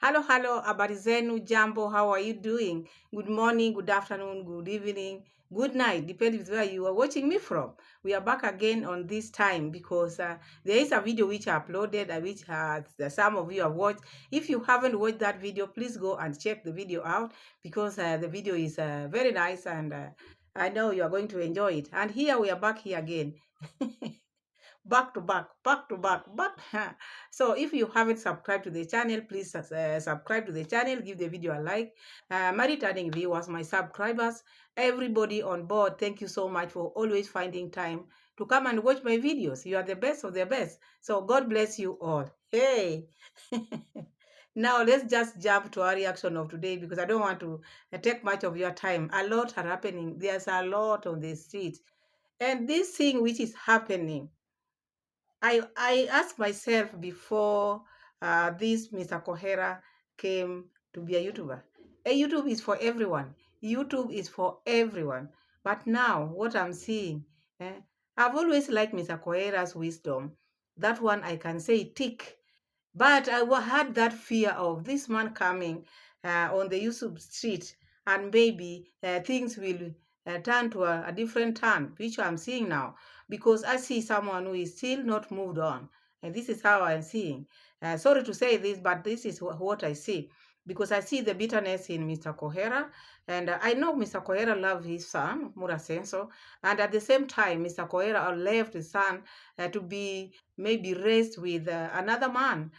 Hello, habari zenu, jambo, how are you doing? Good morning, good afternoon, good evening, good night, depends where you are watching me from. We are back again on this time because there is a video which I uploaded, which some of you have watched. If you haven't watched that video, please go and check the video out because the video is very nice and I know you are going to enjoy it. And here we are back here again. Back to back, back to back, back. So if you haven't subscribed to the channel, please subscribe to the channel, give the video a like. My returning viewers, my subscribers, everybody on board, thank you so much for always finding time to come and watch my videos. You are the best of the best. So God bless you all. Hey. Now let's just jump to our reaction of today because I don't want to take much of your time. A lot are happening. There's a lot on the street. And this thing which is happening, I asked myself before this Mr. Coera came to be a YouTuber. YouTube is for everyone. YouTube is for everyone. But now, what I'm seeing, I've always liked Mr. Coera's wisdom. That one I can say tick. But had that fear of this man coming on the YouTube street and maybe things will turn to a different turn, which I'm seeing now. Because I see someone who is still not moved on. And this is how I'm seeing. Sorry to say this, but this is what I see. Because I see the bitterness in Mr. Coera. And I know Mr. Coera loves his son, Murasenso. And at the same time, Mr. Coera left his son to be maybe raised with another man,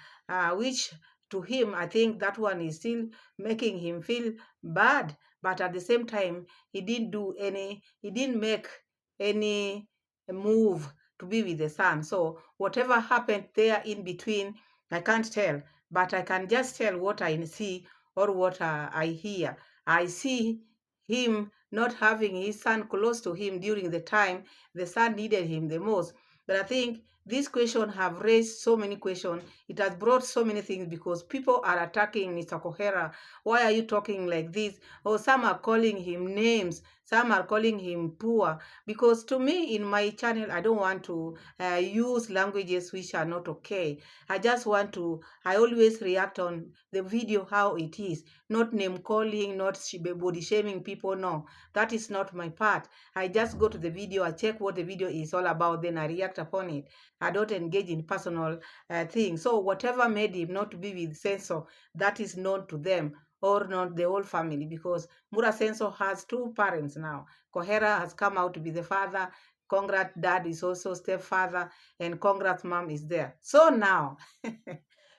which to him, I think that one is still making him feel bad. But at the same time, he didn't make any move to be with the son. So whatever happened there in between, I can't tell. But I can just tell what I see or what I hear. I see him not having his son close to him during the time the son needed him the most. But I think these questions have raised so many questions. It has brought so many things because people are attacking Mr. Coera. Why are you talking like this? Or some are calling him names. Some are calling him poor. Because to me, in my channel, I don't want to use languages which are not okay. I just want to, I always react on the video how it is. Not name calling, not body shaming people. No, that is not my part. I just go to the video, I check what the video is all about, then I react upon it. I don't engage in personal things. So whatever made him not to be with Senso, that is known to them or not the whole family, because Mura Senso has two parents now. Coera has come out to be the father. Congrats dad is also stepfather, and Congrats mom is there. So now,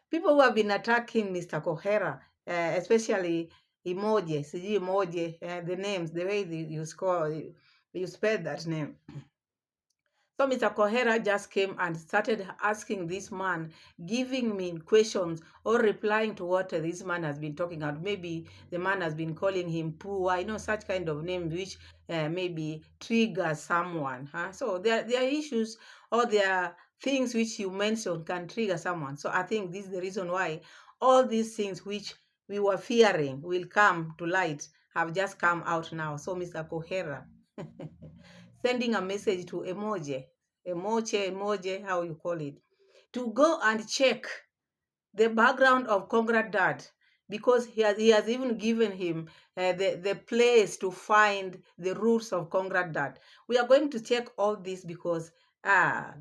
people who have been attacking Mr. Coera, especially emoji, the names, the way you score, you spell that name. So Mr. Coera just came and started asking this man, giving me questions or replying to what this man has been talking about. Maybe the man has been calling him poor, such kind of name which maybe triggers someone. So there are issues or there are things which you mentioned can trigger someone. So I think this is the reason why all these things which we were fearing will come to light have just come out now. So Mr. Coera sending a message to emoji, how you call it, to go and check the background of Congrad dad, because he has even given him the place to find the roots of Congrad dad. We are going to check all this because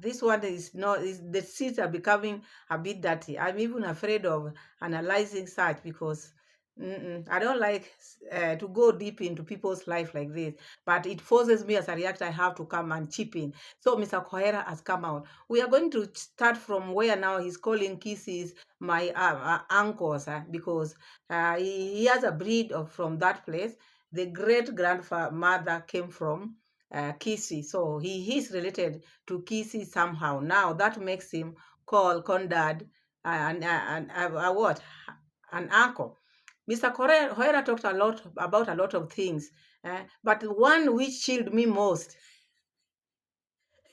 this one is not, the seats are becoming a bit dirty. I'm even afraid of analyzing such because I don't like to go deep into people's life like this, but it forces me as a reactor. I have to come and chip in. So Mr. Coera has come out. We are going to start from where now he's calling kisses my uncles because he has a breed from that place. The great grandmother came from Kisi, so he is related to Kisi somehow. Now that makes him call Condad what? An uncle. Mr. Coera talked a lot about a lot of things, but the one which chilled me most,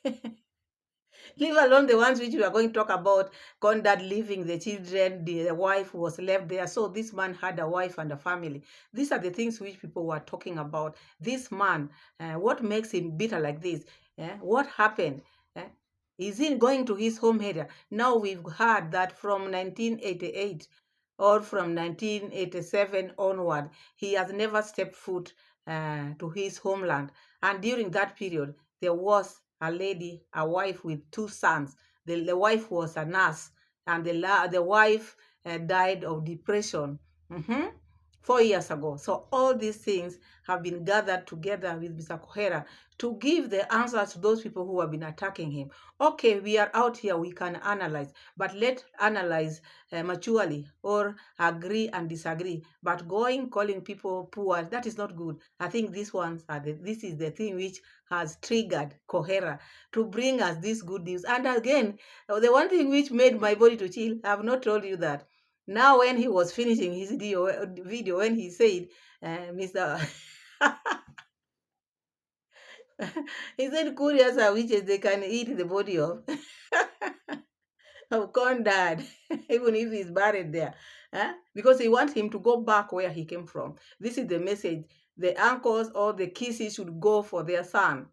leave alone the ones which we are going to talk about, Condad leaving the children, the wife was left there. So this man had a wife and a family. These are the things which people were talking about. This man, what makes him bitter like this? What happened? Is he going to his home area? Now we've heard that from 1988, or from 1987 onward, he has never stepped foot to his homeland. And during that period, there was a lady, a wife with two sons. The wife was a nurse, and the wife died of depression. Mhm. 4 years ago. So all these things have been gathered together with Mr. Coera to give the answers to those people who have been attacking him. Okay, we are out here, we can analyze, but let analyze maturely or agree and disagree. But going calling people poor, that is not good. I think this is the thing which has triggered Coera to bring us this good news. And again, the one thing which made my body to chill, I have not told you that. Now, when he was finishing his video when he said, Mr. he said, curious are witches, they can eat the body of corn dad, even if he's buried there. Because he wants him to go back where he came from. This is the message. The uncles or the kisses should go for their son.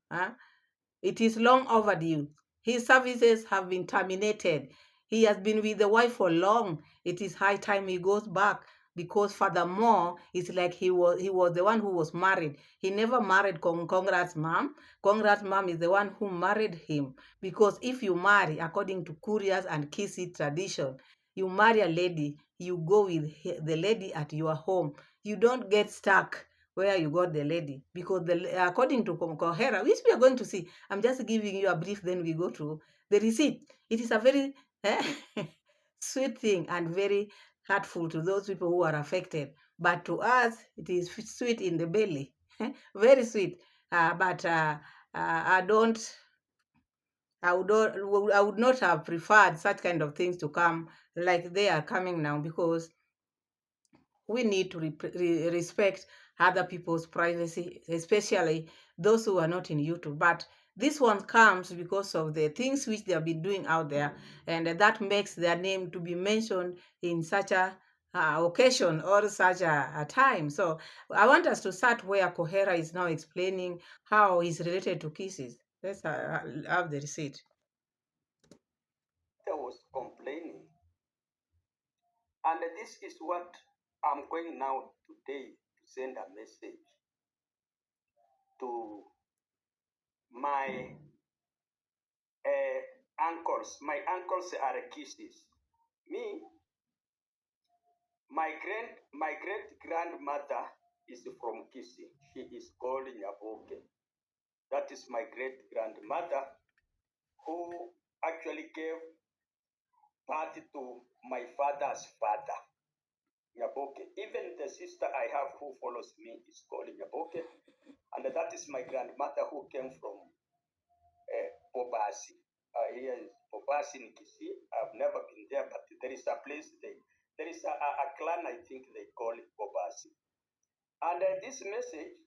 It is long overdue. His services have been terminated. He has been with the wife for long. It is high time he goes back, because furthermore, it's like he was the one who was married. He never married Conrad's mom. Conrad's mom is the one who married him. Because if you marry, according to Curious and Kisi tradition, you marry a lady, you go with the lady at your home. You don't get stuck where you got the lady, because according to Cohera, which we are going to see, I'm just giving you a brief, then we go to the receipt. It is a very sweet thing and very hurtful to those people who are affected. But to us, it is sweet in the belly, very sweet. But I don't. I would not have preferred such kind of things to come like they are coming now, because we need to respect other people's privacy, especially those who are not in YouTube. But this one comes because of the things which they have been doing out there, and that makes their name to be mentioned in such a occasion or such a time. So I want us to start where Cohera is now explaining how he's related to kisses. Let's have the receipt. I was complaining, and this is what I'm going now today to send a message to my uncles. My uncles are kisses. Me, my great grandmother is from Kisi. She is called Nyaboke. That is my great grandmother who actually gave birth to my father's father, Nyaboke. Even the sister I have who follows me is called Nyaboke. And that is my grandmother who came from Bobasi. Here is Bobasi in Kisi. I've never been there, but there is a place, there is a clan, I think they call it Bobasi. And this message,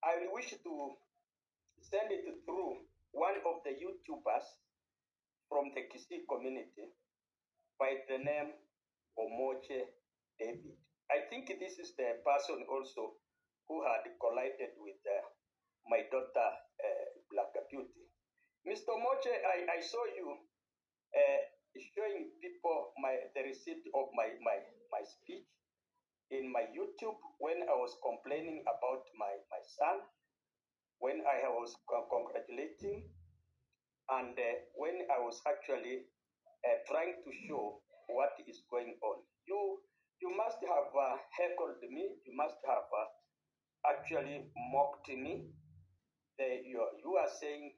I wish to send it through one of the YouTubers from the Kisi community by the name Omoche David. I think this is the person also who had collided with my daughter, Black Beauty. Mr. Moche, I saw you showing people the receipt of my speech in my YouTube when I was complaining about my son, when I was congratulating, and when I was actually trying to show what is going on. You must have heckled me. You must have actually mocked me. You are saying,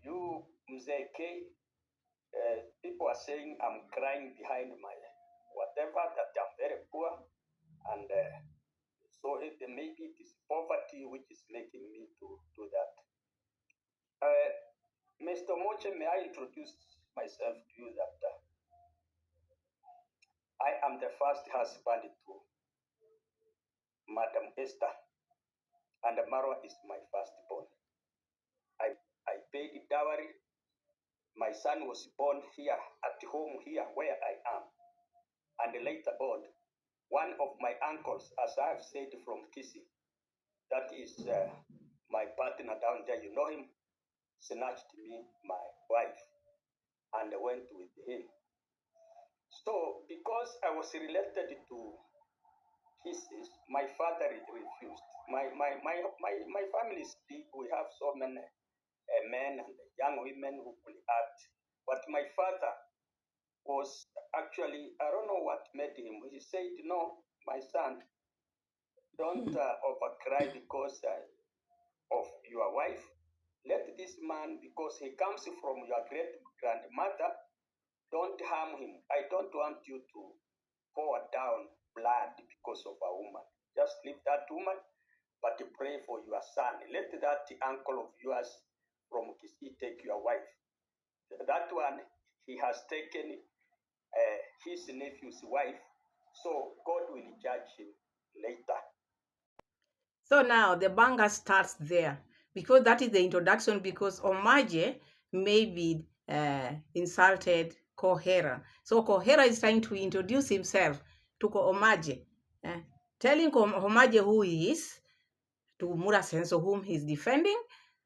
you Mzee K, people are saying I'm crying behind my whatever, that I'm very poor. And so maybe it is poverty which is making me to do that. Mr. Moche, may I introduce myself to you that I am the first husband to Madam Esther, and Marwa is my firstborn. I paid dowry. My son was born here at home, here where I am. And later on, one of my uncles, as I have said from Kisi, that is my partner down there, you know him, snatched me, my wife, and went with him. So because I was related to kisses, my father refused. My family is big. We have so many men and young women who could act. But my father was actually, I don't know what made him. He said, no, my son, don't overcry because of your wife. Let this man, because he comes from your great grandmother, don't harm him. I don't want you to pour down blood because of a woman. Just leave that woman, but pray for your son. Let that uncle of yours from Kisii take your wife. That one, he has taken his nephew's wife, so God will judge him later. So now the banga starts there because that is the introduction. Because Omaje maybe insulted Coera. So Coera is trying to introduce himself to Omaje, uh, telling Omaje who he is, to Mura Senso, whom he's defending,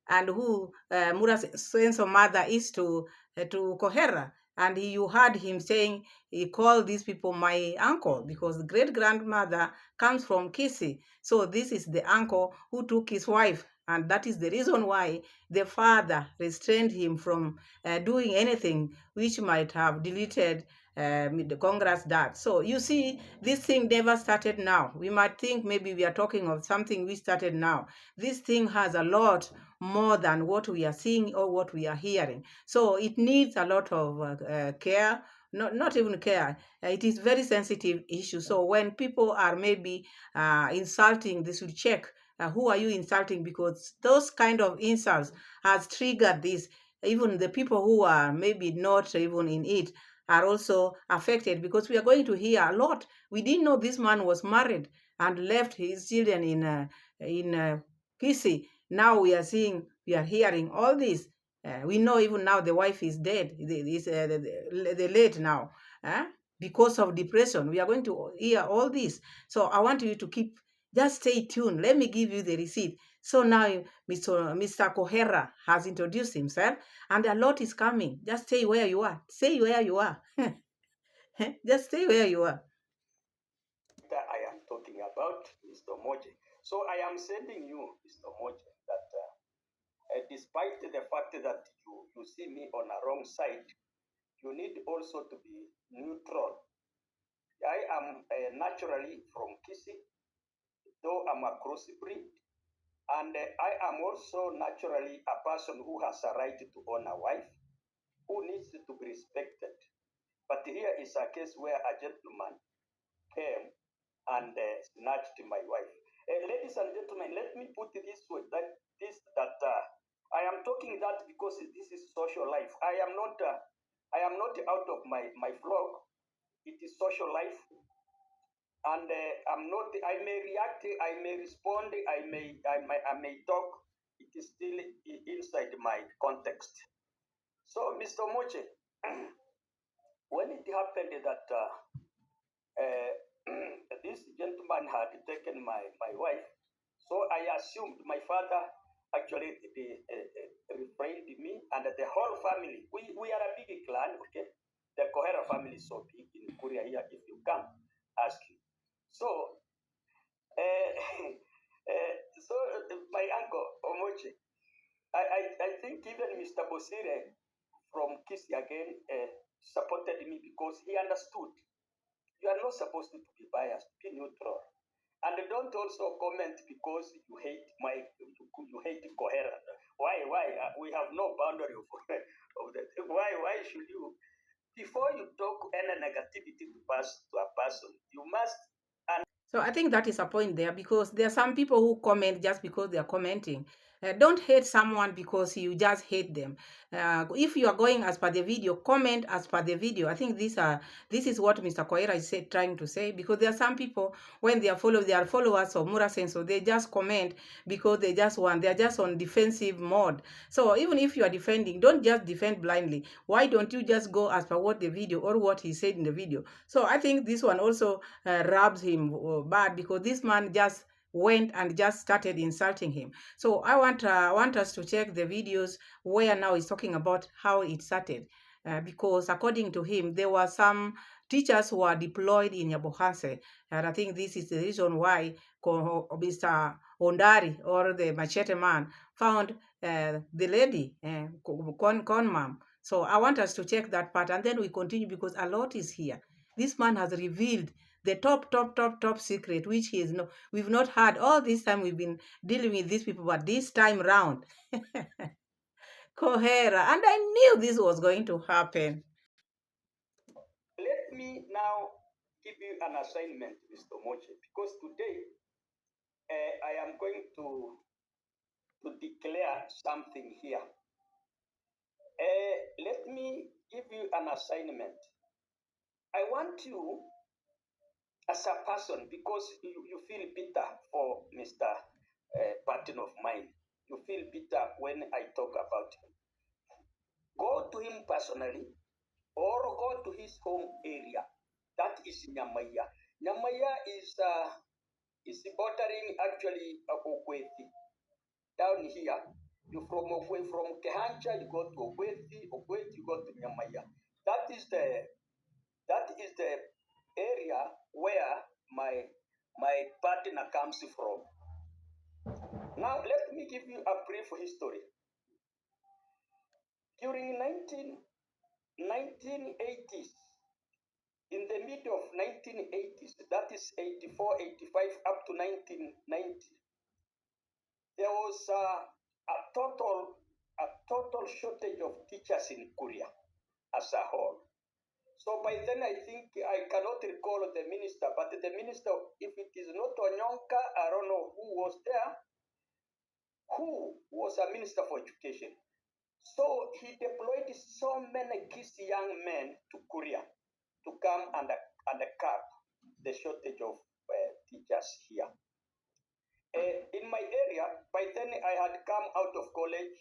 and who Mura Senso mother is to Coera. And you heard him saying he called these people my uncle because great grandmother comes from Kisii. So this is the uncle who took his wife, and that is the reason why the father restrained him from doing anything which might have deleted the Congress dad. So you see, this thing never started now. We might think maybe we are talking of something we started now. This thing has a lot more than what we are seeing or what we are hearing. So it needs a lot of care. Not even care. It is very sensitive issue. So when people are maybe insulting, they should check who are you insulting, because those kind of insults has triggered this. Even the people who are maybe not even in it are also affected, because we are going to hear a lot. We didn't know this man was married and left his children in Kisii. Now we are hearing all this. We know even now the wife is dead. The late now, uh, because of depression. We are going to hear all this. So I want you to just stay tuned. Let me give you the receipt. So now Mr. Coera has introduced himself, and a lot is coming. Just stay where you are. Stay where you are. Just stay where you are. That I am talking about, Mr. Moje. So I am sending you, Mr. Moje, that despite the fact that you see me on a wrong side, you need also to be neutral. I am naturally from Kisii, though I'm a crossbreed, and I am also naturally a person who has a right to own a wife, who needs to be respected. But here is a case where a gentleman came and snatched my wife. Ladies and gentlemen, let me put it this way: that I am talking that because this is social life. I am not out of my flock. It is social life, and I'm not. I may react. I may respond. I may talk. It is still inside my context. So, Mr. Moche, when it happened that uh, this gentleman had taken my wife, so I assumed my father actually refrained me and the whole family. We are a big clan, okay? The Coera family is so big in Korea here. If you come, ask you. So, uh, my uncle Omoche, I think even Mr. Bosire from Kisi again supported me because he understood you are not supposed to be biased, be neutral. And don't also comment because you hate Coherent. Why? We have no boundary of that. Why should you? Before you talk any negativity to a person, you must. So I think that is a point there, because there are some people who comment just because they are commenting. Don't hate someone because you just hate them. If you are going as per the video, comment as per the video. I think this is what Mr. Coera is trying to say, because there are some people, when they are followers of Mura Senso, they just comment because they are just on defensive mode. So even if you are defending, don't just defend blindly. Why don't you just go as per what the video or what he said in the video? So I think this one also rubs him bad, because this man just went and just started insulting him. So I want us to check the videos where now he's talking about how it started. Because according to him, there were some teachers who are deployed in Nyabohanse. And I think this is the reason why Mr. Ondari, or the machete man, found the lady, con mom. So I want us to check that part, and then we continue, because a lot is here. This man has revealed the top secret, which he is no, we've not had all this time. We've been dealing with these people, but this time round, Coera, and I knew this was going to happen. Let me now give you an assignment, Mr. Moche, because today I am going to declare something here. Let me give you an assignment. I want you, as a person, because you feel bitter for Mr. Partner of mine, you feel bitter when I talk about him. Go to him personally, or go to his home area. That is Nyamaya. Nyamaya is bordering actually Ogwethi. Down here, you from Kehancha, you go to Ogwethi, Ogwethi, you go to Nyamaya. That is the area where my partner comes from. Now let me give you a brief history. During 1980s, in the middle of 1980s, that is 84, 85 up to 1990, there was a total shortage of teachers in Korea as a whole. So by then, I think I cannot recall the minister, but the minister, if it is not Onyonka, I don't know who was there, who was a minister for education. So he deployed so many kissy young men to Korea to come and cap the shortage of teachers here. In my area, by then I had come out of college,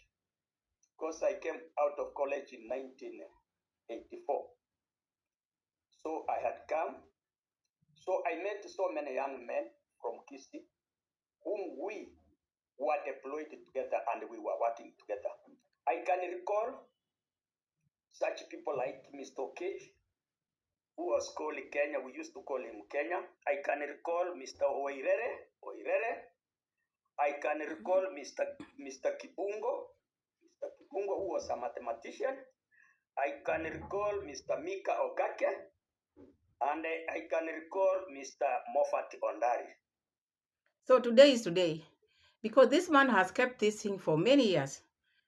because I came out of college in 1984. So I had come. So I met so many young men from Kisi, whom we were deployed together and we were working together. I can recall such people like Mr. Cage, who was called Kenya. We used to call him Kenya. I can recall Mr. Oirere. I can recall Mr. Kibungo, who was a mathematician. I can recall Mr. Mika Ogake, and I can recall Mr. Moffat Ondari. So today is today, because this man has kept this thing for many years.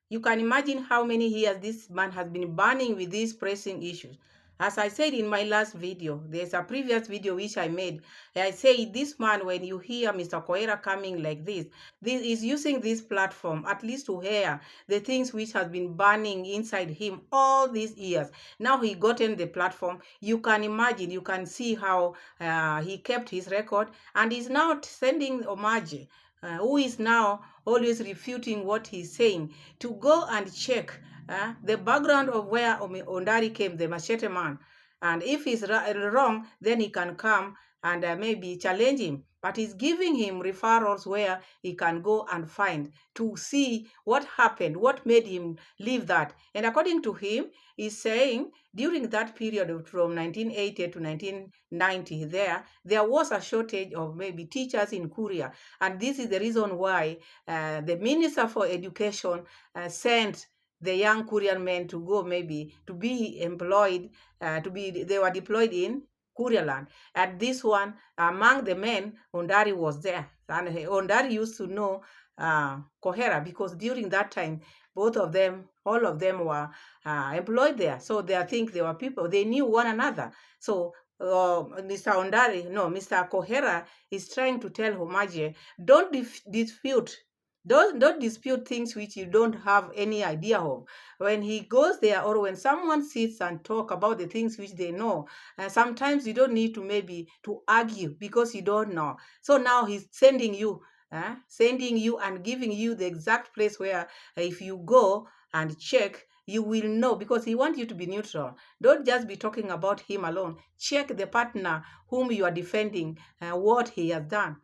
You can imagine how many years this man has been burning with these pressing issues. As I said in my last video, there's a previous video which I made. I say this man, when you hear Mr. Coera coming like this is using this platform at least to hear the things which has been burning inside him all these years. Now he gotten the platform. You can imagine, you can see how he kept his record, and is now sending homage, who is now always refuting what he's saying, to go and check the background of where Ondari came, the machete man. And if he's wrong, then he can come and maybe challenge him. But he's giving him referrals where he can go and find to see what happened, what made him leave that. And according to him, he's saying during that period from 1980 to 1990, there was a shortage of maybe teachers in Korea. And this is the reason why the Minister for Education sent the young Korean men to go maybe to be employed, they were deployed in Korea land. And this one, among the men, Ondari was there. And Ondari used to know Coera, because during that time, both of them, all of them were employed there. So I think they were people, they knew one another. So Mr. Ondari, no, Mr. Coera is trying to tell Homaje, don't dispute. Don't dispute things which you don't have any idea of. When he goes there, or when someone sits and talk about the things which they know, sometimes you don't need to maybe to argue because you don't know. So now he's sending you and giving you the exact place where if you go and check, you will know, because he wants you to be neutral. Don't just be talking about him alone. Check the partner whom you are defending, what he has done.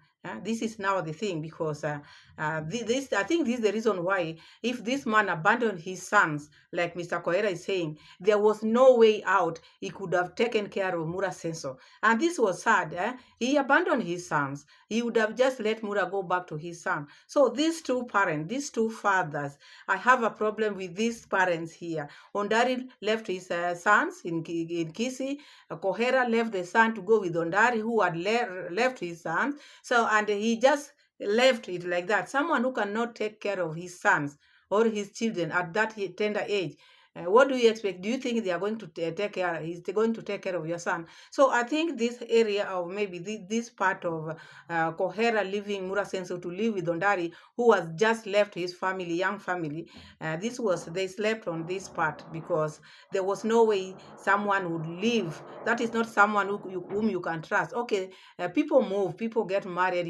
This is now the thing, because this, I think this is the reason why, if this man abandoned his sons, like Mr. Coera is saying, there was no way out. He could have taken care of Mura Senso. And this was sad. He abandoned his sons. He would have just let Mura go back to his son. So these two parents, these two fathers, I have a problem with these parents here. Ondari left his sons in Kisi. Coera left the son to go with Ondari, who had left his sons. So, and he just left it like that. Someone who cannot take care of his sons or his children at that tender age, what do you expect? Do you think they are going to take care? He's going to take care of your son? So I think this area of maybe this part of Coera leaving Murasenso to live with Ondari, who has just left his family, young family, they slept on this part, because there was no way someone would live. That is not someone whom you can trust. Okay, people move, people get married.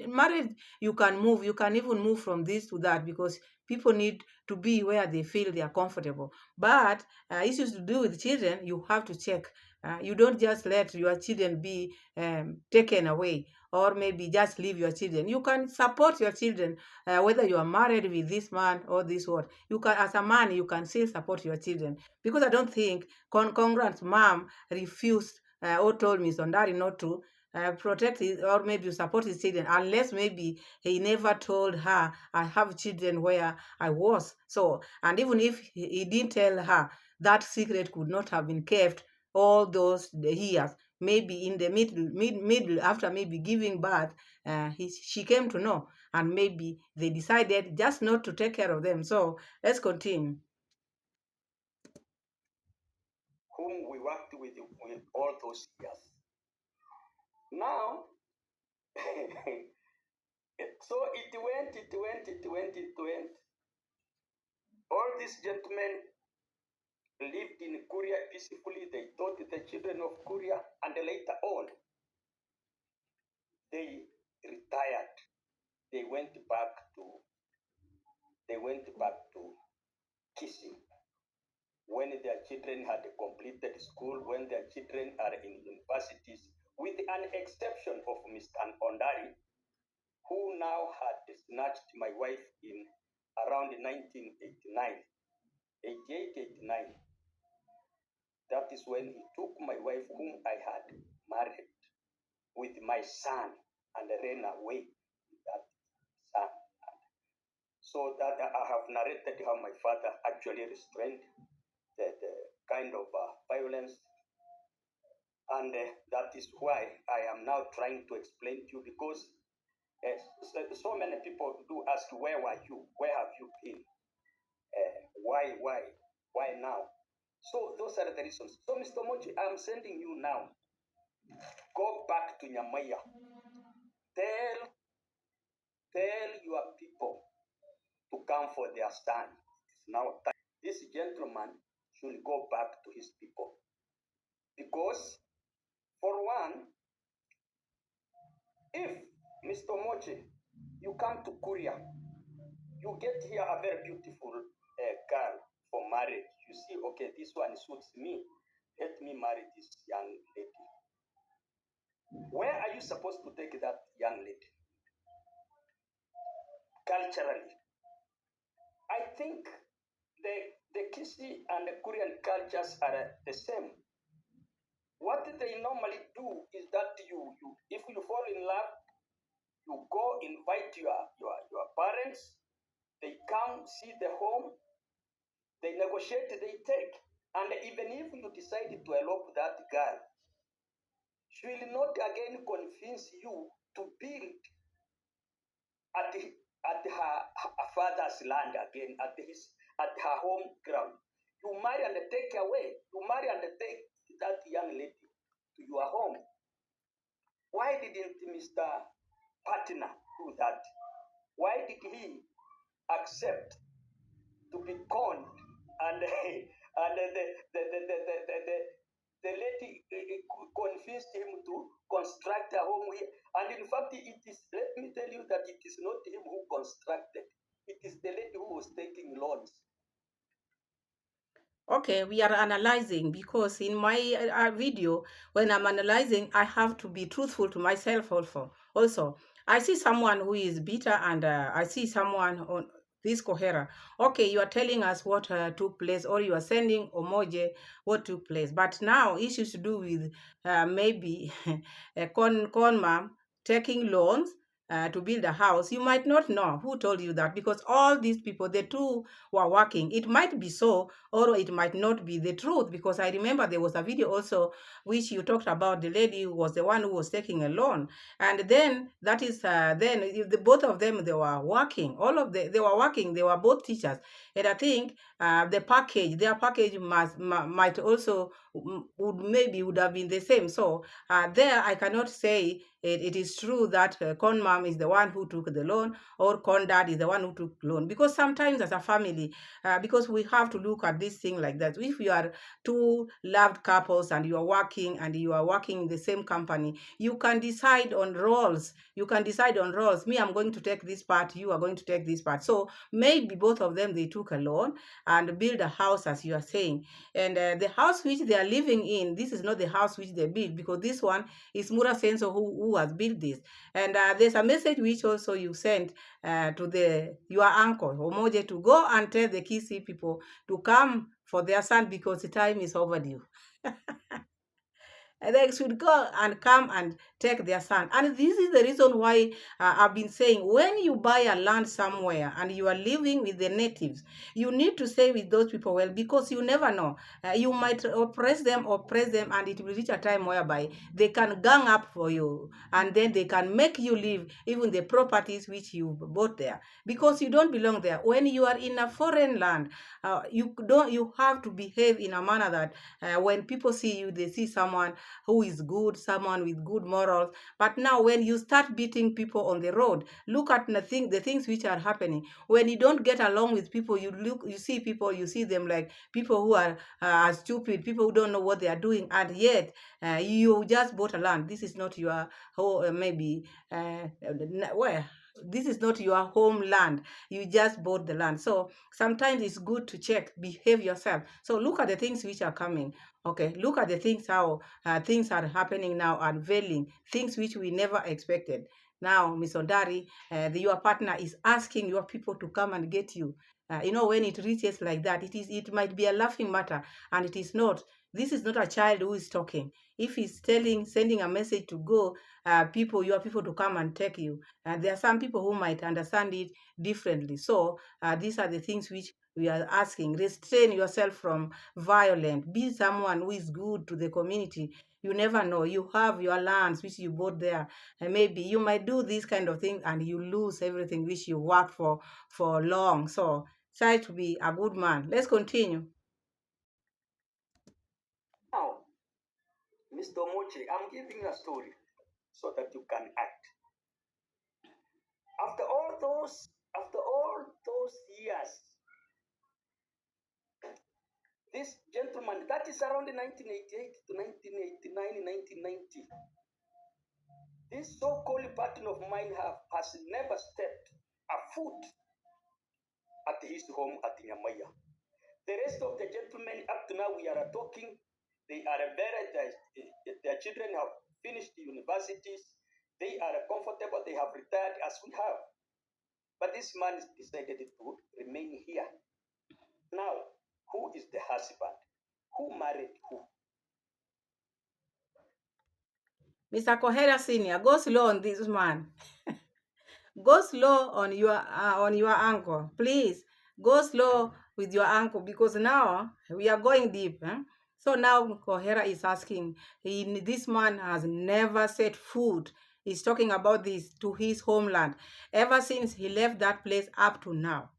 Married, you can move. You can even move from this to that, because people need to be where they feel they are comfortable. But issues to do with children, you have to check. You don't just let your children be taken away, or maybe just leave your children. You can support your children, whether you are married with this man or this one. You can, as a man, you can still support your children, because I don't think Congress mom refused or told Miss Ondari not to protect his, or maybe support his children, unless maybe he never told her, I have children where I was. So, and even if he didn't tell her, that secret could not have been kept all those years. Maybe in the middle, after maybe giving birth, she came to know, and maybe they decided just not to take care of them. So let's continue. Whom we worked with all those years. Now, so it went. All these gentlemen lived in Korea peacefully. They taught the children of Korea, and later on, they retired. They went back to Kissing. When their children had completed school, when their children are in universities, with an exception of Mr. Ondari, who now had snatched my wife in around 1989, 88, 89. That is when he took my wife, whom I had married, with my son, and ran away with that son. So that I have narrated how my father actually restrained the kind of violence. And that is why I am now trying to explain to you, because so many people do ask, where were you? Where have you been? Why now? So those are the reasons. So Mr. Mochi, I'm sending you now. Go back to Nyamaya. Tell your people to come for their stand. It's now time. This gentleman should go back to his people. Because, for one, if Mr. Mochi, you come to Korea, you get here a very beautiful girl for marriage. You see, okay, this one suits me. Let me marry this young lady. Where are you supposed to take that young lady? Culturally, I think the Kisi and the Korean cultures are the same. What they normally do is that you if you fall in love, you go invite your parents, they come see the home, they negotiate, they take. And even if you decide to elope that girl, she will not again convince you to build at, her father's land again, at her home ground. You marry and take away. You marry and take that young lady to your home. Why didn't Mr. Partner do that? Why did he accept to be conned, and the lady convinced him to construct a home here? And in fact, let me tell you that it is not him who constructed. It is the lady who was taking loans. Okay, we are analyzing, because in my video, when I'm analyzing, I have to be truthful to myself also. I see someone who is bitter, and I see someone on this Coera. Okay, you are telling us what took place, or you are sending emoji what took place. But now issues to do with maybe a con mom taking loans to build a house. You might not know who told you that, because all these people, the two were working. It might be so, or it might not be the truth, because I remember there was a video also which you talked about, the lady who was the one who was taking a loan. And then that is then if the both of them, they were working, they were working, they were both teachers. And I think their package might also would have been the same. So there I cannot say it is true that con mom is the one who took the loan, or con dad is the one who took loan, because sometimes as a family, because we have to look at this thing like that. If you are two loved couples and you are working in the same company, you can decide on roles. Me, I'm going to take this part, you are going to take this part. So maybe both of them, they took a loan and build a house, as you are saying. And the house which they are living in, this is not the house which they built, because this one is Mura Senso who has built this. And there's a message which also you sent to your uncle Omoje, to go and tell the Kisi people to come for their son, because the time is overdue. And they should go and come and take their son. And this is the reason why I've been saying, when you buy a land somewhere and you are living with the natives, you need to stay with those people well, because you never know. You might oppress them, and it will reach a time whereby they can gang up for you, and then they can make you leave even the properties which you bought there, because you don't belong there. When you are in a foreign land, you have to behave in a manner that when people see you, they see someone who is good, someone with good morals. But now, when you start beating people on the road, look at the things which are happening. When you don't get along with people, you see them like people who are stupid, people who don't know what they are doing, and yet you just bought a land. This is not your maybe where. This is not your homeland. You just bought the land. So sometimes it's good to check, behave yourself. So look at the things which are coming. Okay, look at the things, how things are happening now, unveiling things which we never expected. Now, Miss Ondari, your partner is asking your people to come and get you. When it reaches like that, it might be a laughing matter, and it is not. This is not a child who is talking. If he's sending a message to go, your people to come and take you, there are some people who might understand it differently. So these are the things which we are asking. Restrain yourself from violent. Be someone who is good to the community. You never know. You have your lands which you bought there, and maybe you might do this kind of thing and you lose everything which you worked for long. So try to be a good man. Let's continue. Now, Mr. Mochi, I'm giving you a story so that you can act. After all those years, this gentleman, that is around 1988 to 1989, 1990, this so-called partner of mine has never stepped a foot at his home at Nyamaya. The rest of the gentlemen, up to now we are talking, they are their children have finished universities, they are comfortable, they have retired as we have. But this man decided to remain here. Now, who is the husband? Who married who? Mr. Kohera Senior, go slow on this man. Go slow on your uncle, please. Go slow with your uncle, because now we are going deep. So now Kohera is asking, this man has never set foot. He's talking about this to his homeland ever since he left that place up to now.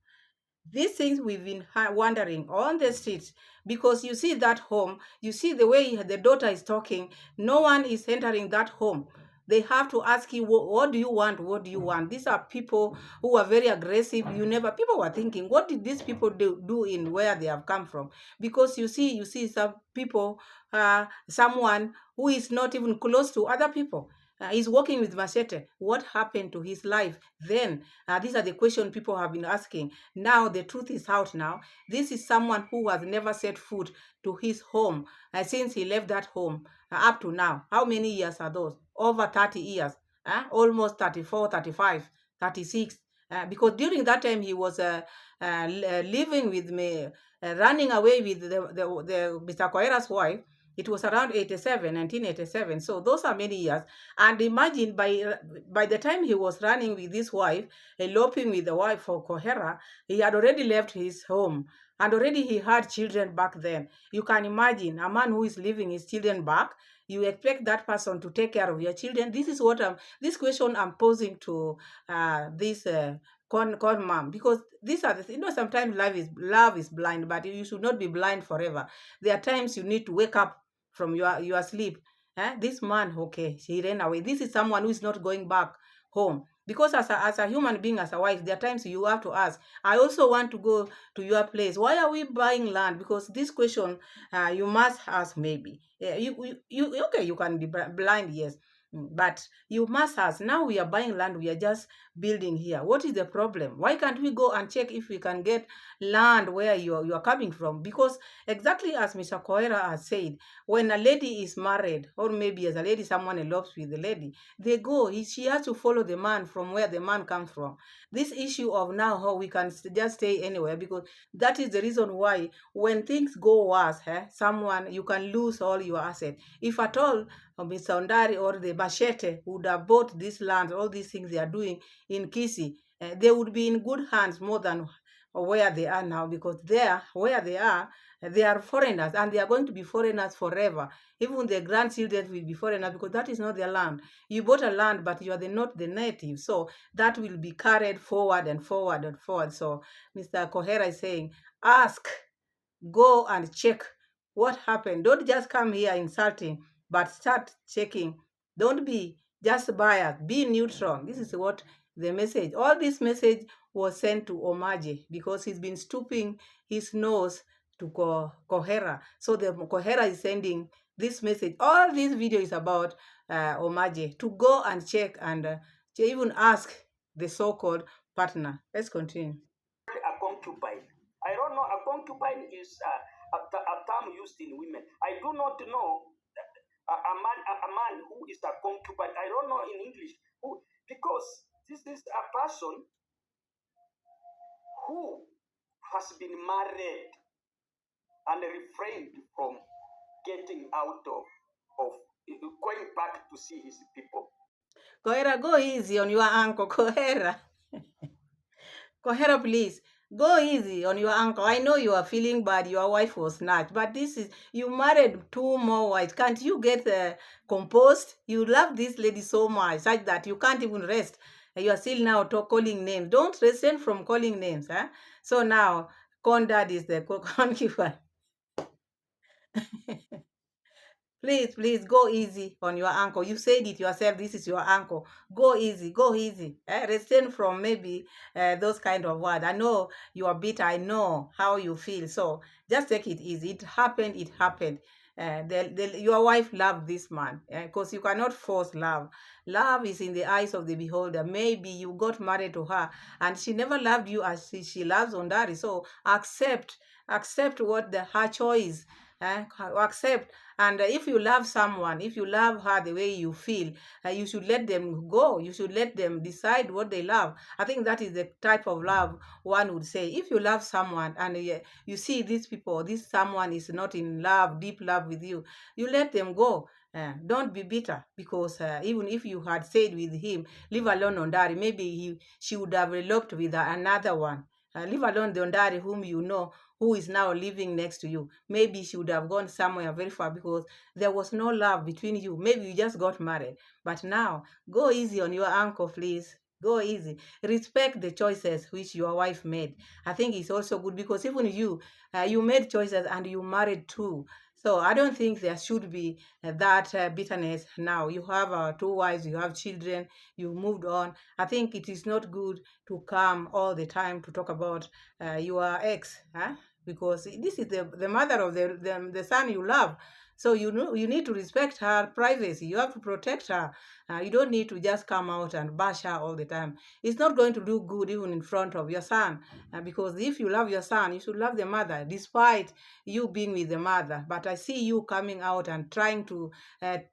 These things we've been wondering on the streets, because you see that home, you see the way the daughter is talking. No one is entering that home. They have to ask you, what do you want? What do you want? These are people who are very aggressive. People were thinking, what did these people do in where they have come from? Because you see some people, someone who is not even close to other people. He's working with machete. What happened to his life then? These are the questions people have been asking. Now the truth is out now. This is someone who has never set foot to his home since he left that home up to now. How many years are those? Over 30 years. almost 34, 35, 36. Because during that time he was living with me, running away with the Mr. Coera's wife. It was around 87, 1987. So those are many years. And imagine by the time he was running with his wife, eloping with the wife for Coera, he had already left his home. And already he had children back then. You can imagine a man who is leaving his children back. You expect that person to take care of your children. This is what this question I'm posing to this con mom, because these are sometimes love is blind, but you should not be blind forever. There are times you need to wake up from your sleep. This man, okay, he ran away. This is someone who is not going back home, because as a human being, as a wife, there are times you have to ask, I also want to go to your place. Why are we buying land? Because this question you must ask. Maybe okay, you can be blind, yes. But you must ask. Now we are buying land, we are just building here. What is the problem? Why can't we go and check if we can get land where you are coming from? Because exactly as Mr. Coera has said, when a lady is married, or maybe as a lady, someone elopes with the lady, they go, she has to follow the man from where the man comes from. This issue of now how we can just stay anywhere, because that is the reason why when things go worse, someone, you can lose all your assets. If at all Mr. Ondari or the Machete would have bought this land, all these things they are doing in Kisi, they would be in good hands more than where they are now, because there, where they are foreigners, and they are going to be foreigners forever. Even the grandchildren will be foreigners, because that is not their land. You bought a land, but you are not the native, so that will be carried forward and forward and forward. So Mr. Coera is saying, ask, go and check what happened. Don't just come here insulting, but start checking. Don't be just biased, be neutral. This is what the message, all this message was sent to Omaje, because he's been stooping his nose to Coera. So the Coera is sending this message. All this video is about Omaje to go and check and to even ask the so-called partner. Let's continue. A concubine. I don't know. A concubine is a term used in women. I do not know a man who is a concubine. I don't know in English who, because this is a person who has been married and refrained from getting out of going back to see his people. Coera, go easy on your uncle, Coera. Coera, please. Go easy on your uncle. I know you are feeling bad. Your wife was snatched. But this is, you married two more wives. Can't you get composed? You love this lady so much, such that you can't even rest. You are still now calling names. Don't refrain from calling names. So now, Condad is the concubine. Please go easy on your uncle. You said it yourself. This is your uncle. Go easy. Go easy. Refrain from maybe those kind of words. I know you are bitter. I know how you feel. So just take it easy. It happened. It happened. Your wife loved this man, because you cannot force love. Love is in the eyes of the beholder. Maybe you got married to her and she never loved you as she loves Ondari. So accept what her choice. Accept. And if you love someone, if you love her the way you feel, you should let them go. You should let them decide what they love. I think that is the type of love one would say. If you love someone and you see these people, this someone is not in love, deep love with you, you let them go. Don't be bitter, because even if you had stayed with him, leave alone Ondari, maybe she would have eloped with another one. Leave alone the Ondari whom you know, who is now living next to you. Maybe she would have gone somewhere very far, because there was no love between you. Maybe you just got married. But now, go easy on your uncle, please. Go easy. Respect the choices which your wife made. I think it's also good, because even you made choices and you married too. So I don't think there should be that bitterness now. You have two wives, you have children, you moved on. I think it is not good to come all the time to talk about your ex, because this is the mother of the son you love. So you know you need to respect her privacy. You have to protect her. You don't need to just come out and bash her all the time. It's not going to do good even in front of your son. Because if you love your son, you should love the mother, despite you being with the mother. But I see you coming out and trying to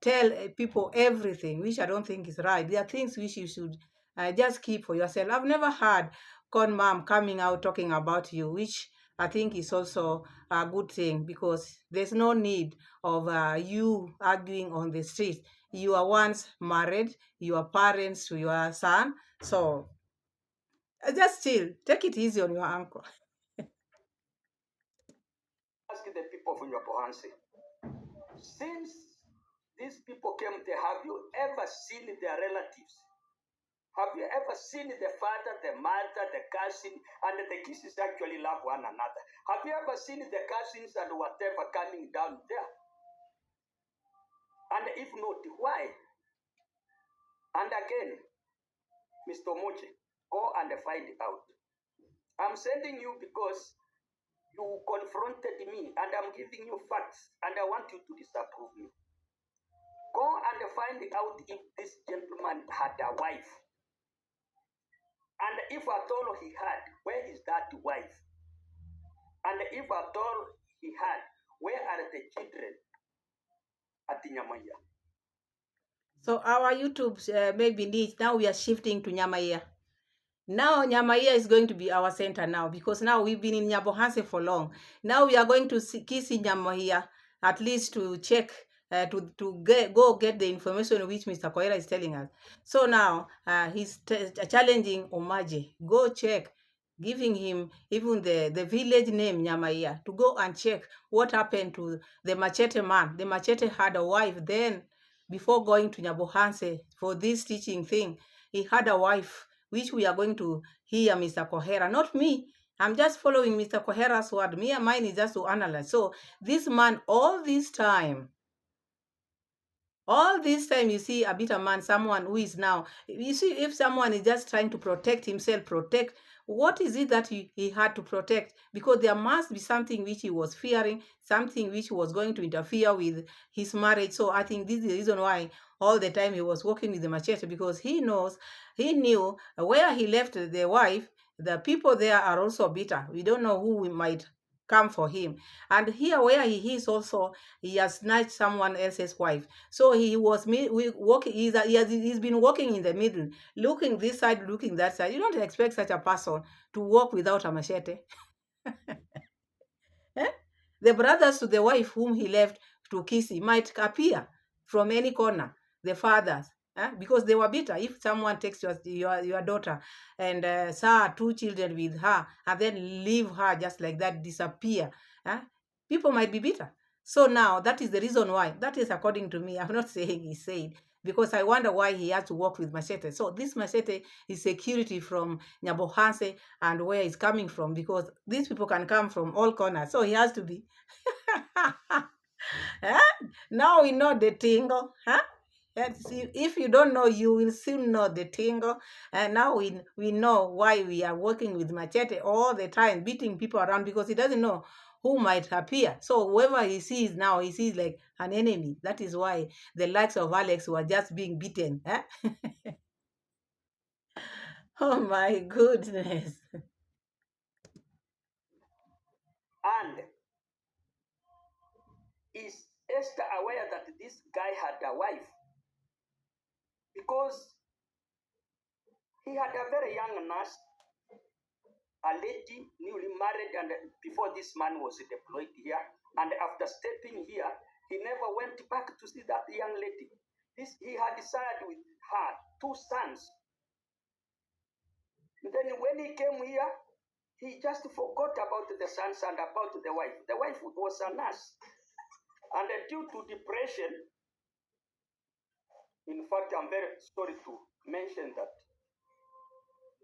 tell people everything, which I don't think is right. There are things which you should just keep for yourself. I've never heard con mom coming out talking about you, which I think is also a good thing, because there's no need of you arguing on the street. You are once married, you are parents to your son, so just chill, take it easy on your uncle. Ask the people from your Pohansi. Since these people came there, have you ever seen their relatives? Have you ever seen the father, the mother, the cousin, and the kisses actually love one another? Have you ever seen the cousins and whatever coming down there? And if not, why? And again, Mr. Mochi, go and find out. I'm sending you because you confronted me and I'm giving you facts and I want you to disapprove me. Go and find out if this gentleman had a wife. And if at all he had, where is that wife? And if at all he had, where are the children at Nyamaya? So our YouTube maybe needs, now we are shifting to Nyamaya. Now Nyamaiya is going to be our center now, because now we've been in Nyabohanse for long. Now we are going to kiss in Nyamaiya, at least to check, go get the information which Mr. Coera is telling us. So now he's challenging Omaje. Go check, giving him even the village name Nyamaiya, to go and check what happened to the machete man. The machete had a wife then, before going to Nyabohanse for this teaching thing. He had a wife, which we are going to hear Mr. Coera, not me. I'm just following Mr. Coera's word. Me and mine is just to analyze. So this man, all this time, you see a bitter man, someone who is now, you see, if someone is just trying to protect himself, what is it that he had to protect? Because there must be something which he was fearing, something which was going to interfere with his marriage. So I think this is the reason why all the time he was working with the machete, because he knew where he left the wife, the people there are also bitter. We don't know who might come for him. And here where he is also, he has snatched someone else's wife. So he was walking. He's been walking in the middle, looking this side, looking that side. You don't expect such a person to walk without a machete. Eh? The brothers to the wife whom he left to kiss him might appear from any corner. The fathers, because they were bitter. If someone takes your daughter and saw 2 children with her and then leave her just like that, disappear, people might be bitter. So now that is the reason why. That is according to me. I'm not saying he said, because I wonder why he has to work with machete. So this machete is security from Nyabohanse and where it's coming from, because these people can come from all corners. So he has to be. Huh? Now we know the tingle. Huh? If you don't know, you will soon know the tingle. And now we know why we are working with machete all the time, beating people around, because he doesn't know who might appear. So whoever he sees now, he sees like an enemy. That is why the likes of Alex were just being beaten. Huh? Oh my goodness. And is Esther aware that this guy had a wife? Because he had a very young nurse, a lady newly married, and before this man was deployed here. And after stepping here, he never went back to see that young lady. He had decided with her 2 sons. And then when he came here, he just forgot about the sons and about the wife. The wife was a nurse. And due to depression, in fact, I'm very sorry to mention that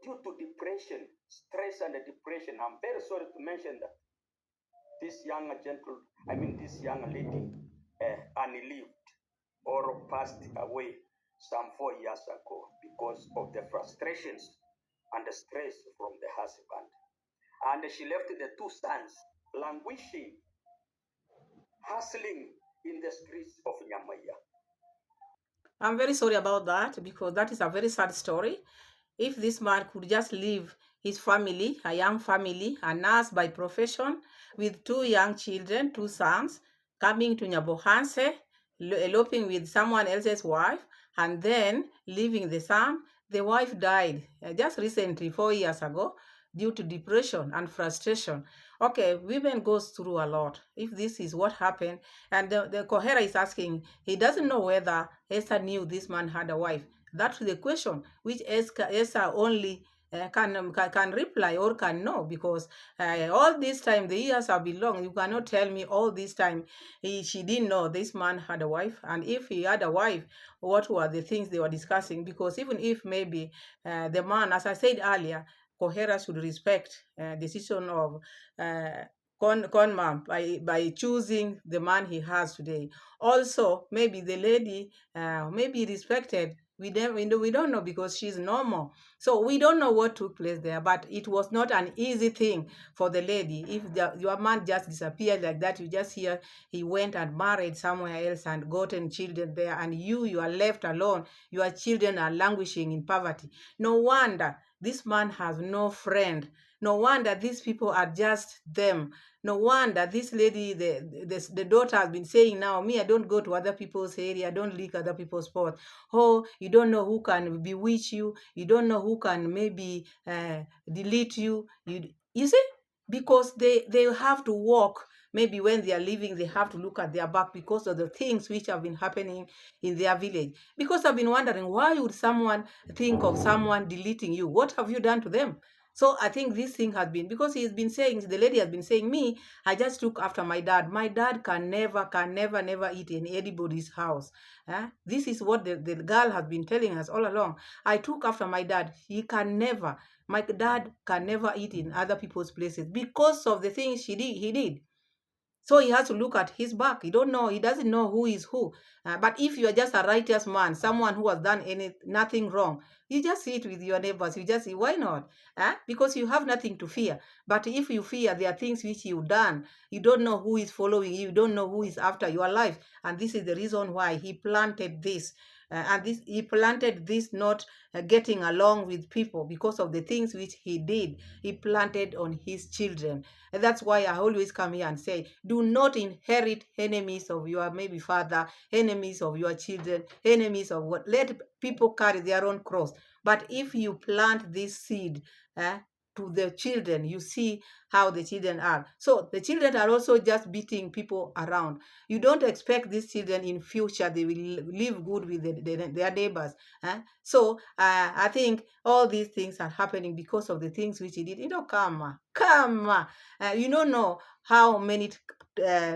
due to depression, stress and depression, I'm very sorry to mention that this young lady unlived or passed away some 4 years ago because of the frustrations and the stress from the husband. And she left the 2 sons languishing, hustling in the streets of Nyamaya. I'm very sorry about that because that is a very sad story. If this man could just leave his family, a young family, a nurse by profession, with two young children, two sons, coming to Nyabohanse, eloping with someone else's wife, and then leaving the son. The wife died just recently, 4 years ago, due to depression and frustration. Okay, women goes through a lot. If this is what happened, and the Coera is asking, he doesn't know whether Esther knew this man had a wife. That's the question which Esther only can reply or can know, because all this time the years have been long. You cannot tell me all this time she didn't know this man had a wife, and if he had a wife, what were the things they were discussing? Because even if maybe the man, as I said earlier, Cohera should respect decision of Conman by choosing the man he has today. Also, maybe the lady maybe respected. We don't know because she's normal. So we don't know what took place there, but it was not an easy thing for the lady. If your man just disappeared like that, you just hear he went and married somewhere else and gotten children there, and you are left alone. Your children are languishing in poverty. No wonder this man has no friend. No wonder these people are just them. No wonder this lady, the daughter, has been saying now, me, I don't go to other people's area, I don't lick other people's sport. Oh, you don't know who can bewitch you, you don't know who can maybe delete you. You see, because they have to walk. Maybe when they are leaving, they have to look at their back because of the things which have been happening in their village. Because I've been wondering, why would someone think of someone deleting you? What have you done to them? So I think this thing has been, because he's been saying, the lady has been saying, me, I just took after my dad. My dad can never eat in anybody's house. This is what the girl has been telling us all along. I took after my dad. My dad can never eat in other people's places because of the things he did. So he has to look at his back. He doesn't know who is who. But if you are just a righteous man, someone who has done nothing wrong, you just sit with your neighbors. You just say, why not? Because you have nothing to fear. But if you fear, there are things which you've done. You don't know who is following you. You don't know who is after your life. And this is the reason why he planted this. He planted this not getting along with people because of the things which he did. He planted on his children. And that's why I always come here and say, do not inherit enemies of your maybe father, enemies of your children, enemies of what. Let people carry their own cross. But if you plant this seed to the children, you see how the children are. So the children are also just beating people around. You don't expect these children in future they will live good with their neighbors. So I think all these things are happening because of the things which he did. Come. You don't know how many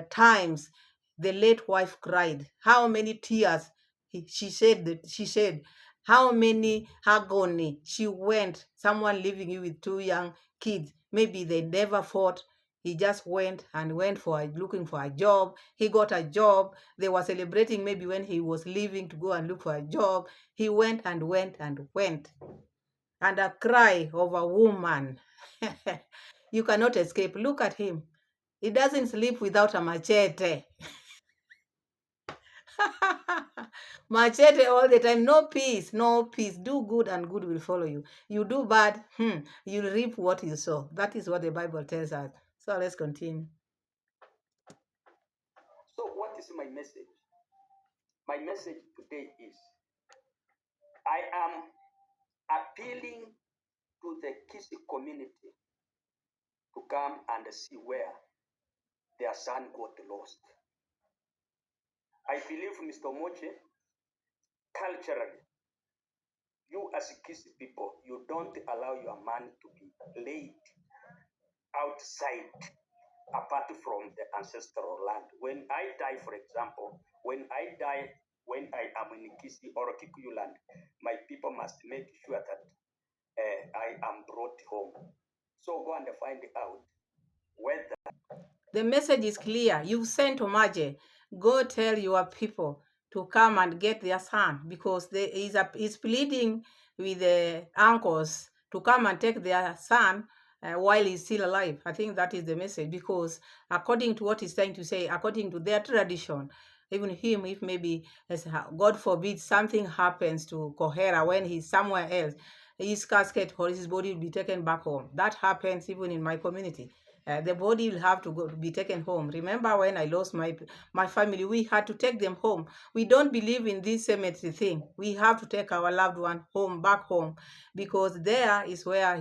times the late wife cried, how many tears she shed, how many agony she went. Someone leaving you with two young kids, maybe they never fought. He just went looking for a job. He got a job. They were celebrating maybe when he was leaving to go and look for a job. He went and went and went. And a cry of a woman. You cannot escape. Look at him. He doesn't sleep without a machete. Machete all the time. No peace, no peace. Do good and good will follow you. You do bad, you'll reap what you sow. That is what the Bible tells us. So let's continue. So, what is my message? My message today is I am appealing to the Kisi community to come and see where their son got lost. I believe, Mr. Moche, culturally, you as Kisi people, you don't allow your man to be laid outside apart from the ancestral land. When I die, for example, when I am in Kisi or Kikuyu land, my people must make sure that I am brought home. So go and find out whether The message is clear. You've sent Omaje. Go tell your people to come and get their son, because he's pleading with the uncles to come and take their son while he's still alive. I think that is the message, because according to what he's trying to say, according to their tradition, Even him, if maybe, God forbid, something happens to Coera when he's somewhere else, his casket or his body will be taken back home. That happens even in my community. The body will have to go be taken home. Remember when I lost my family, we had to take them home. We don't believe in this cemetery thing. We have to take our loved one home, back home, because there is where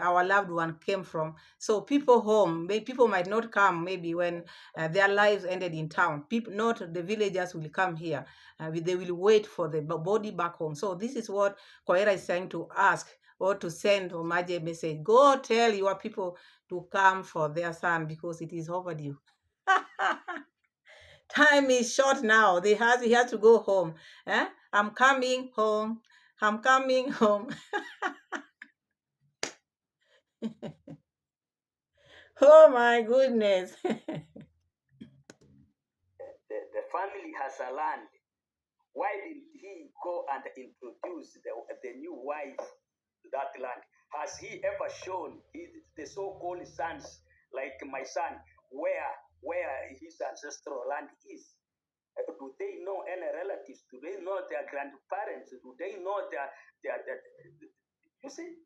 our loved one came from. So people home, people might not come maybe when their lives ended in town. People, not the villagers, will come here. They will wait for the body back home. So this is what Coera is trying to ask, or to send Omaje message. Go tell your people to come for their son because it is overdue. Time is short now. He has to go home. I'm coming home. I'm coming home. Oh my goodness. The family has a land. Why didn't he go and introduce the new wife to that land? Has he ever shown the so-called sons, like my son, where his ancestral land is? Do they know any relatives? Do they know their grandparents? Do they know their you see?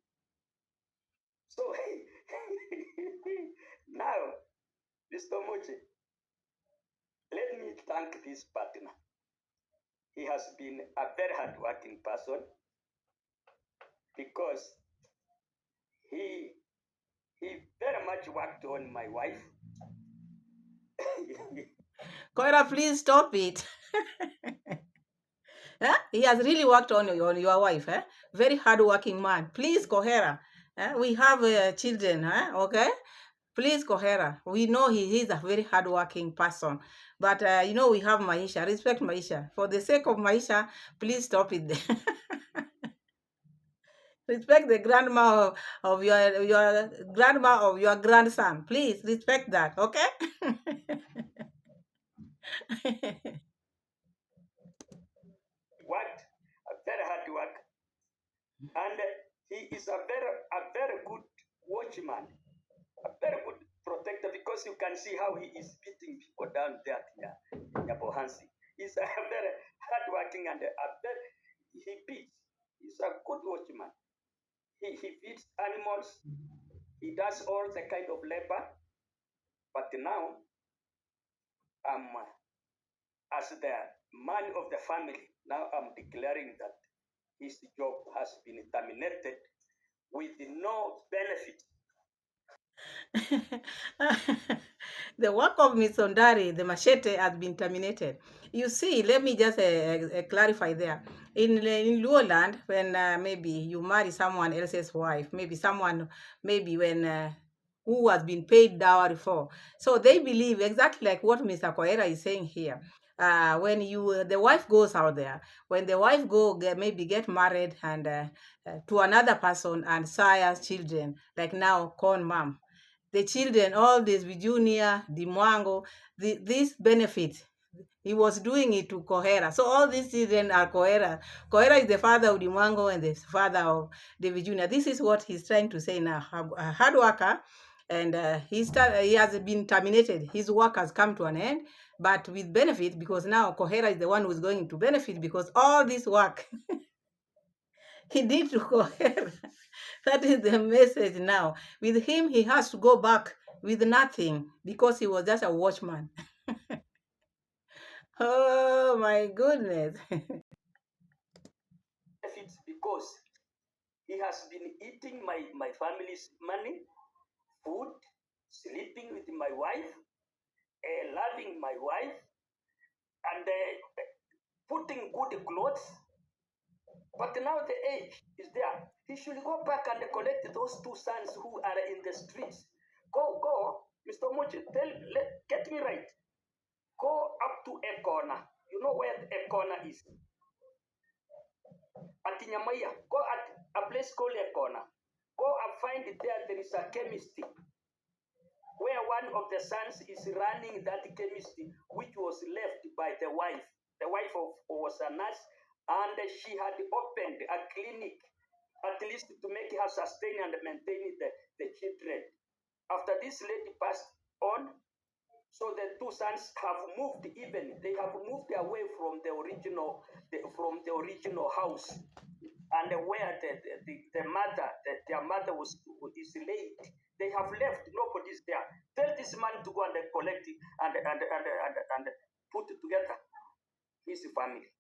So now, Mr. Mochi, let me thank this partner. He has been a very hardworking person because he he very much worked on my wife. Coira, please stop it. He has really worked on your wife. Very hardworking man. Please, Cohera. We have children. Okay? Please, Cohera. We know he is a very hardworking person. But, we have Maisha. Respect Maisha. For the sake of Maisha, please stop it there. Respect the grandma of your grandma of your grandson. Please respect that. Okay? Worked a very hard work, and he is a very good watchman, a very good protector, because you can see how he is beating people down there in Yabohansi. He's a very hardworking and he beats. He's a good watchman. He feeds animals. He does all the kind of labor. But now, as the man of the family, now I'm declaring that his job has been terminated with no benefit. The work of Miss Ondari, the machete, has been terminated. You see, let me just clarify there. In Luo land, when maybe you marry someone else's wife, maybe when who has been paid dowry for, so they believe exactly like what Mr. Coera is saying here. When the wife goes out there, when the wife maybe get married and to another person and sires children, like now corn mom, the children, all this Vijunia, the Mwango, this benefit, he was doing it to Coera. So all these children are Coera. Coera is the father of the Mwango and the father of the Vijunia. This is what he's trying to say now. A hard worker, and he has been terminated. His work has come to an end, but with benefit, because now Coera is the one who's going to benefit, because all this work he did to Coera. That is the message now. With him, he has to go back with nothing because he was just a watchman. Oh my goodness. Benefits because he has been eating my family's money, food, sleeping with my wife, loving my wife, and putting good clothes. But now the age is there. He should go back and collect those two sons who are in the streets. Go, Mr. Mochi, get me right. Go up to a corner. You know where a corner is? At Nyamaya. Go at a place called a corner. Go and find it there is a chemist where one of the sons is running that chemistry, which was left by the wife. The wife was a nurse, and she had opened a clinic, at least to make her sustain and maintain the children. After this lady passed on, So the two sons have moved, even they have moved away from the original house, and where the mother, their mother is laid. They have left. Nobody's there. Tell this man to go and collect it and put together his family.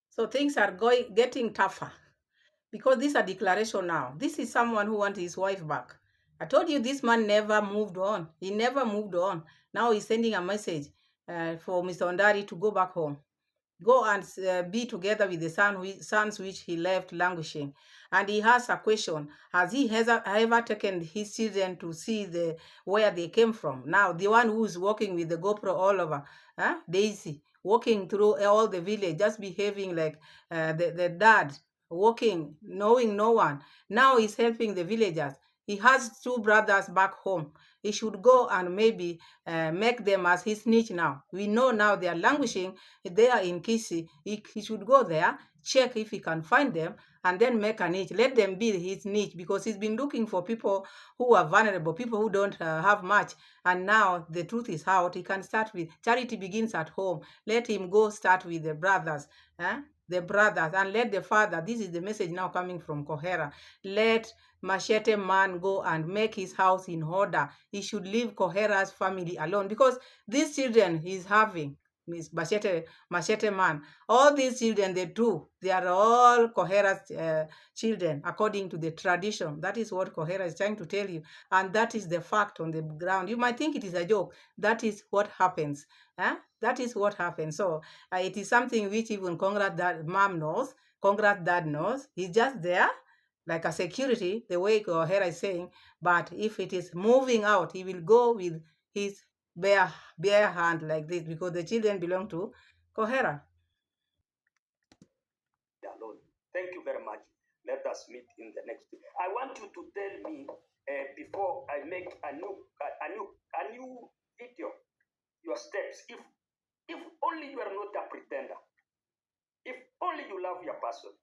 So things are getting tougher because this is a declaration now. This is someone who wants his wife back. I told you this man never moved on. He never moved on. Now he's sending a message for Mr. Ondari to go back home. Go and be together with the sons which he left languishing. And he has a question: has he ever taken his children to see where they came from? Now the one who's walking with the GoPro all over, Daisy, walking through all the village, just behaving like the dad, walking, knowing no one. Now he's helping the villagers. He has two brothers back home. He should go and maybe make them as his niche now. We know now they are languishing. They are in Kisi. He should go there, check if he can find them, and then make a niche. Let them be his niche, because he's been looking for people who are vulnerable, people who don't have much. And now the truth is out. He can start with charity begins at home. Let him go start with the brothers. The brothers, and let the father, this is the message now coming from Coera, let Machete man go and make his house in order. He should leave Coera's family alone, because these children he's having, Miss Machete man, all these children, they are all Coera's children, according to the tradition. That is what Coera is trying to tell you, and that is the fact on the ground. You might think it is a joke. That is what happens. That is what happens. So it is something which even Congrats dad, mom knows, Congrats dad knows. He's just there like a security, the way Coera is saying. But if it is moving out, he will go with his bare hand like this, because the children belong to Coera. Alone. Thank you very much. Let us meet in the next. I want you to tell me before I make a new video, your steps. If only you are not a pretender, if only you love your person,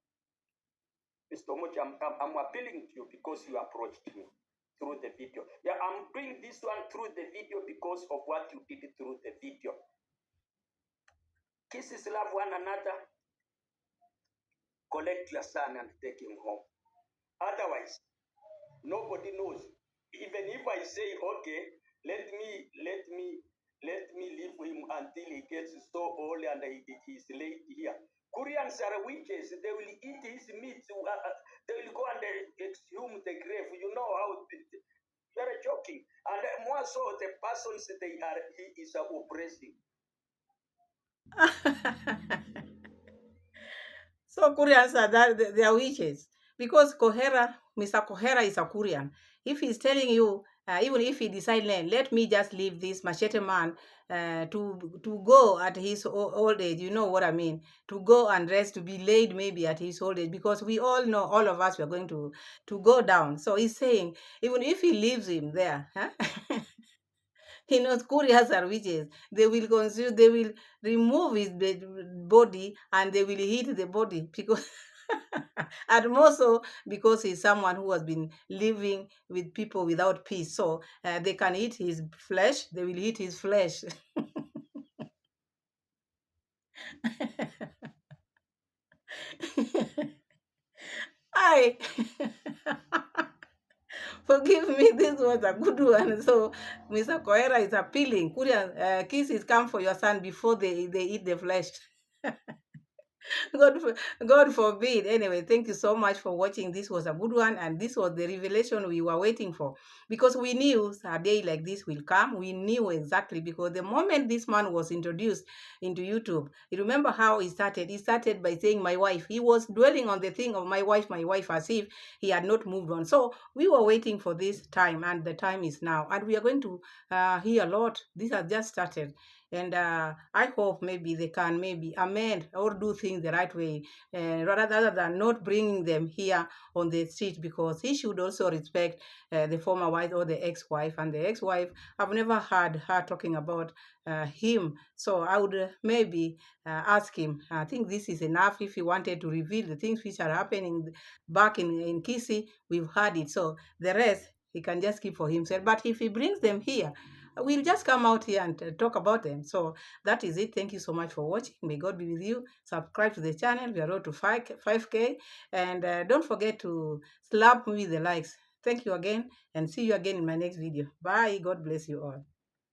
Mr. Mochi, I'm appealing to you because you approached me through the video. Yeah, I'm doing this one through the video because of what you did through the video. Kisses love one another. Collect your son and take him home. Otherwise, nobody knows. Even if I say, okay, let me leave him until he gets so old and he's laid here. Koreans are witches. They will eat his meat. They will go and exhume the grave. You know how you're joking. And more so, the persons he is oppressing. So Koreans are that they are witches, because Mr. Coera is a Korean. If he's telling you, even if he decide, let me just leave this Machete man to go at his old age, you know what I mean, to go and rest, to be laid maybe at his old age, because we all know, all of us, we are going to go down. So he's saying, even if he leaves him there, he knows couriers are witches. They will consume, they will remove his body, and they will eat the body, because and more so because he's someone who has been living with people without peace. So they can eat his flesh, they will eat his flesh. I forgive me, this was a good one. So Mr. Coera is appealing. Korean kisses come for your son before they eat the flesh. God, God forbid. Anyway, thank you so much for watching. This was a good one, and this was the revelation we were waiting for, because we knew a day like this will come. We knew exactly, because the moment this man was introduced into YouTube, you remember how he started? He started by saying, "My wife." He was dwelling on the thing of my wife, as if he had not moved on. So we were waiting for this time, and the time is now, and we are going to hear a lot. This has just started. And I hope maybe they can maybe amend or do things the right way, rather than not bringing them here on the street, because he should also respect the former wife or the ex-wife. And the ex-wife, I've never heard her talking about him. So I would maybe ask him, I think this is enough. If he wanted to reveal the things which are happening back in Kisi, we've heard it. So the rest, he can just keep for himself. But if he brings them here, we'll just come out here and talk about them. So that is it. Thank you so much for watching. May God be with you. Subscribe to the channel. We are road to 5K. And don't forget to slap me with the likes. Thank you again, and see you again in my next video. Bye. God bless you all.